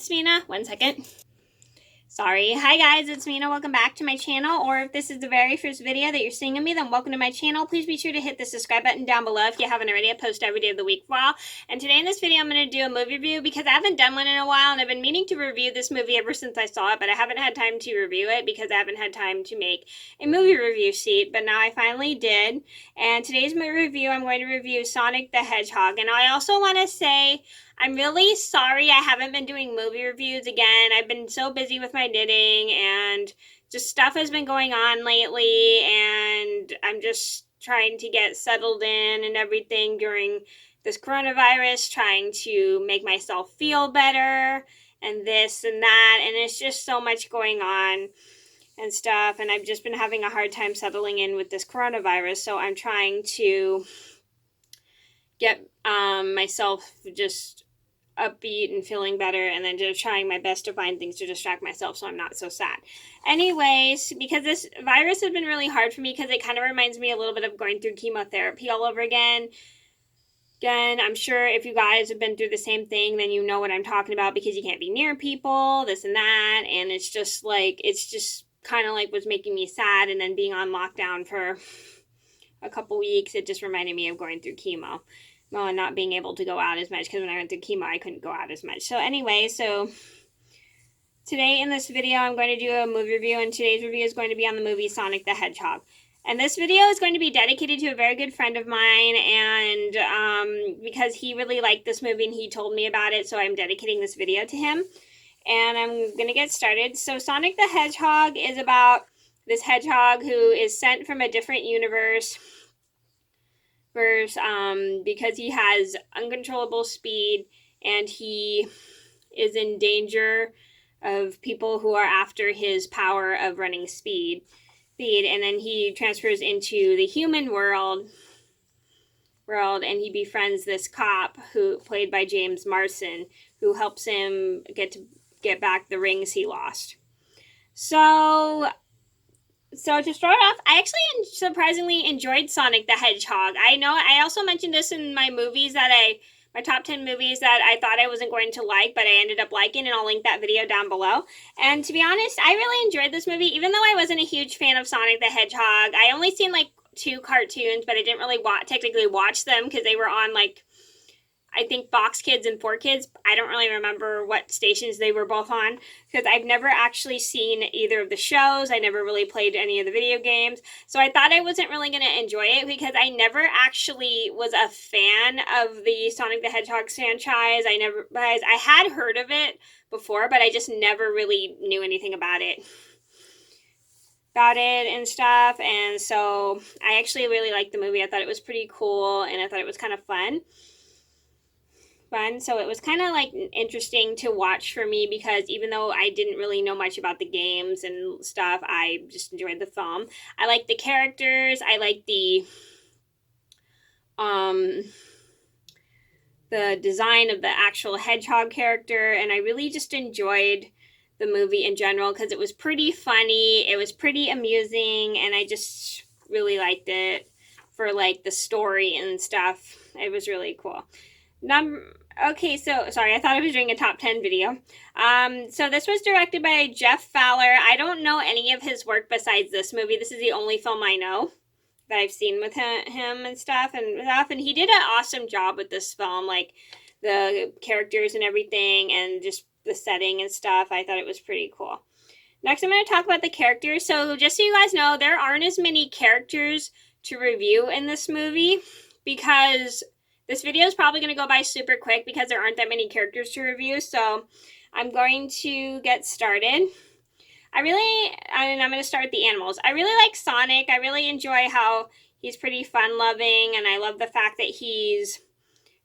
it's Mena. One second. Sorry. Hi guys, it's Mena. Welcome back to my channel, or if this is the very first video that you're seeing of me, then welcome to my channel. Please be sure to hit the subscribe button down below if you haven't already. I post every day of the week for a while. And today in this video, I'm going to do a movie review because I haven't done one in a while, and I've been meaning to review this movie ever since I saw it, but I haven't had time to review it because I haven't had time to make a movie review sheet, but now I finally did. And today's movie review, I'm going to review Sonic the Hedgehog. And I also want to say, I'm really sorry I haven't been doing movie reviews again. I've been so busy with my knitting and just stuff has been going on lately, and I'm just trying to get settled in and everything during this coronavirus, trying to make myself feel better and this and that, and it's just so much going on and stuff, and I've just been having a hard time settling in with this coronavirus, so I'm trying to get myself just upbeat and feeling better, and then just trying my best to find things to distract myself so I'm not so sad. Anyways, because this virus has been really hard for me because it kind of reminds me a little bit of going through chemotherapy all over again. Again, I'm sure if you guys have been through the same thing, then you know what I'm talking about because you can't be near people, this and that, and it's just kind of like was making me sad, and then being on lockdown for a couple weeks, it just reminded me of going through chemo. Well, and not being able to go out as much because when I went through chemo, I couldn't go out as much. So anyway, today in this video, I'm going to do a movie review, and today's review is going to be on the movie Sonic the Hedgehog. And this video is going to be dedicated to a very good friend of mine, and because he really liked this movie and he told me about it, so I'm dedicating this video to him. And I'm going to get started. So Sonic the Hedgehog is about this hedgehog who is sent from a different universe because he has uncontrollable speed and he is in danger of people who are after his power of running speed, and then he transfers into the human world and he befriends this cop who played by James Marsden, who helps him get back the rings he lost. So to start off, I actually surprisingly enjoyed Sonic the Hedgehog. I know I also mentioned this in my movies my top 10 movies that I thought I wasn't going to like, but I ended up liking, and I'll link that video down below. And to be honest, I really enjoyed this movie, even though I wasn't a huge fan of Sonic the Hedgehog. I only seen like 2 cartoons, but I didn't really technically watch them because they were on I think Fox Kids and 4Kids. I don't really remember what stations they were both on because I've never actually seen either of the shows. I never really played any of the video games. So I thought I wasn't really going to enjoy it because I never actually was a fan of the Sonic the Hedgehog franchise. I had heard of it before, but I just never really knew anything about it and stuff. And so I actually really liked the movie. I thought it was pretty cool, and I thought it was kind of fun. So it was kind of interesting to watch for me because even though I didn't really know much about the games and stuff, I just enjoyed the film. I liked the characters. I liked the design of the actual hedgehog character, and I really just enjoyed the movie in general because it was pretty funny, it was pretty amusing, and I just really liked it for the story and stuff. It was really cool. Okay, so sorry, I thought I was doing a top 10 video. So this was directed by Jeff Fowler. I don't know any of his work besides this movie. This is the only film I know that I've seen with him and stuff, and he did an awesome job with this film, the characters and everything, and just the setting and stuff. I thought it was pretty cool. Next, I'm going to talk about the characters. So just so you guys know, there aren't as many characters to review in this movie because this video is probably going to go by super quick because there aren't that many characters to review, so I'm going to get started. I'm going to start with the animals. I really like Sonic. I really enjoy how he's pretty fun-loving, and I love the fact that he's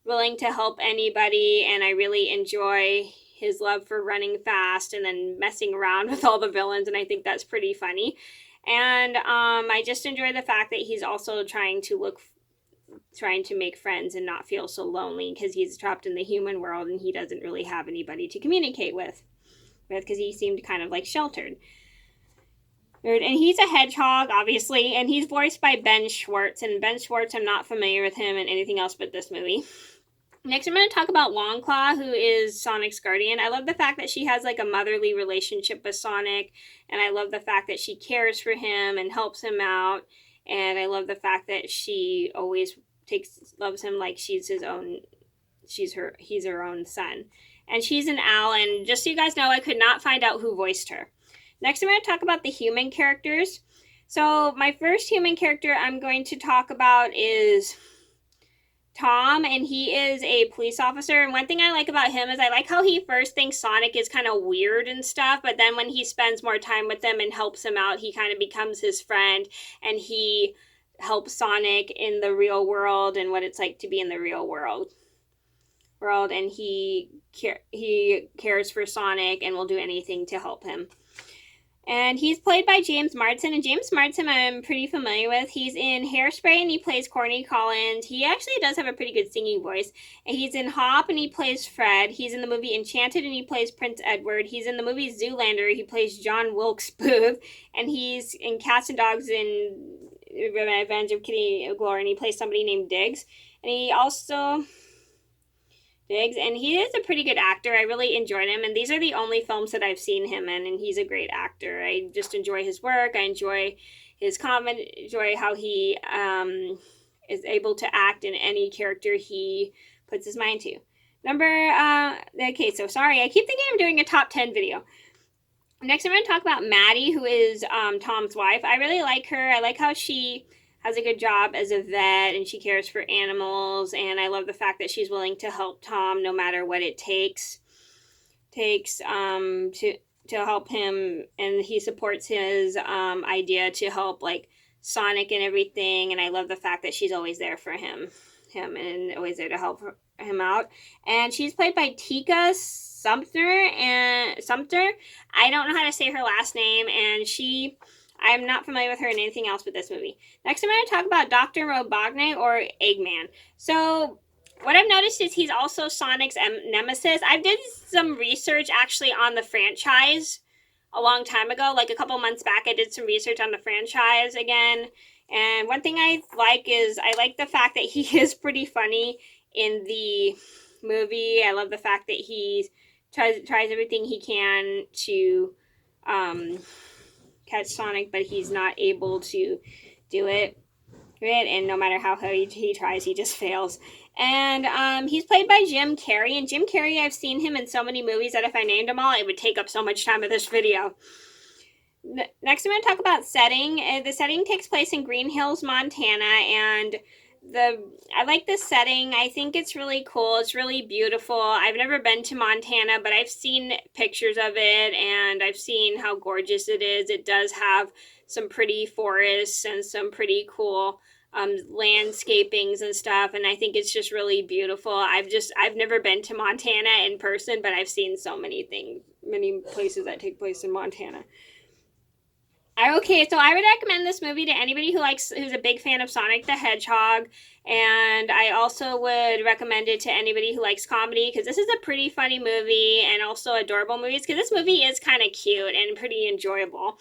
willing to help anybody, and I really enjoy his love for running fast and then messing around with all the villains, and I think that's pretty funny. And I just enjoy the fact that he's also trying to make friends and not feel so lonely because he's trapped in the human world and he doesn't really have anybody to communicate with because he seemed kind of sheltered. And he's a hedgehog, obviously, and he's voiced by Ben Schwartz. And Ben Schwartz, I'm not familiar with him in anything else but this movie. Next, I'm going to talk about Longclaw, who is Sonic's guardian. I love the fact that she has like a motherly relationship with Sonic, and I love the fact that she cares for him and helps him out, and I love the fact that she always loves him like he's her own son. And she's an owl, and just so you guys know, I could not find out who voiced her. Next, I'm going to talk about the human characters. So my first human character I'm going to talk about is Tom, and he is a police officer. And one thing I like about him is I like how he first thinks Sonic is kind of weird and stuff, but then when he spends more time with him and helps him out, he kind of becomes his friend, and he helps Sonic in the real world and what it's like to be in the real world. And he cares for Sonic and will do anything to help him. And he's played by James Marsden, and James Marsden I'm pretty familiar with. He's in Hairspray, and he plays Corny Collins. He actually does have a pretty good singing voice. And he's in Hop, and he plays Fred. He's in the movie Enchanted, and he plays Prince Edward. He's in the movie Zoolander. He plays John Wilkes Booth. And he's in Cats and Dogs in Revenge of Kitty Galore, and he plays somebody named Diggs. And he also... and he is a pretty good actor. I really enjoyed him, and these are the only films that I've seen him in, and he's a great actor. I just enjoy his work. I enjoy his comment, enjoy how he is able to act in any character he puts his mind to. Okay, so sorry, I keep thinking I'm doing a top 10 video. Next, I'm going to talk about Maddie, who is Tom's wife. I really like her. I like how she has a good job as a vet, and she cares for animals, and I love the fact that she's willing to help Tom no matter what it takes to help him, and he supports his idea to help like Sonic and everything, and I love the fact that she's always there for him and always there to help him out. And she's played by Tika Sumpter. I don't know how to say her last name, and I'm not familiar with her in anything else but this movie. Next, I'm going to talk about Dr. Robogne, or Eggman. So, what I've noticed is he's also Sonic's nemesis. I did some research actually on the franchise a long time ago. Like a couple months back, I did some research on the franchise again. And one thing I like is I like the fact that he is pretty funny in the movie. I love the fact that he tries everything he can to catch Sonic, but he's not able to do it. And no matter how hard he tries, he just fails. And he's played by Jim Carrey. And Jim Carrey, I've seen him in so many movies that if I named them all, it would take up so much time of this video. Next, I'm going to talk about setting. The setting takes place in Green Hills, Montana, and I like this setting. I think it's really cool. It's really beautiful. I've never been to Montana, but I've seen pictures of it, and I've seen how gorgeous it is. It does have some pretty forests and some pretty cool landscapings and stuff, and I think it's just really beautiful. I've never been to Montana in person, but I've seen so many places that take place in Montana. Okay, so I would recommend this movie to anybody who's a big fan of Sonic the Hedgehog, and I also would recommend it to anybody who likes comedy, because this is a pretty funny movie and also adorable movies, because this movie is kind of cute and pretty enjoyable.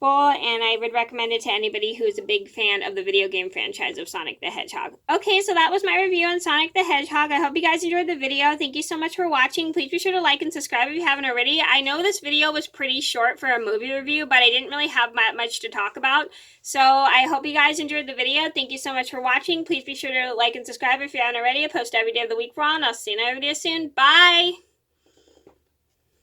And I would recommend it to anybody who's a big fan of the video game franchise of Sonic the Hedgehog. Okay, so that was my review on Sonic the Hedgehog. I hope you guys enjoyed the video. Thank you so much for watching. Please be sure to like and subscribe if you haven't already. I know this video was pretty short for a movie review, but I didn't really have much to talk about. So I hope you guys enjoyed the video. Thank you so much for watching. Please be sure to like and subscribe if you haven't already. I post every day of the week for all, and I'll see you in another video soon. Bye!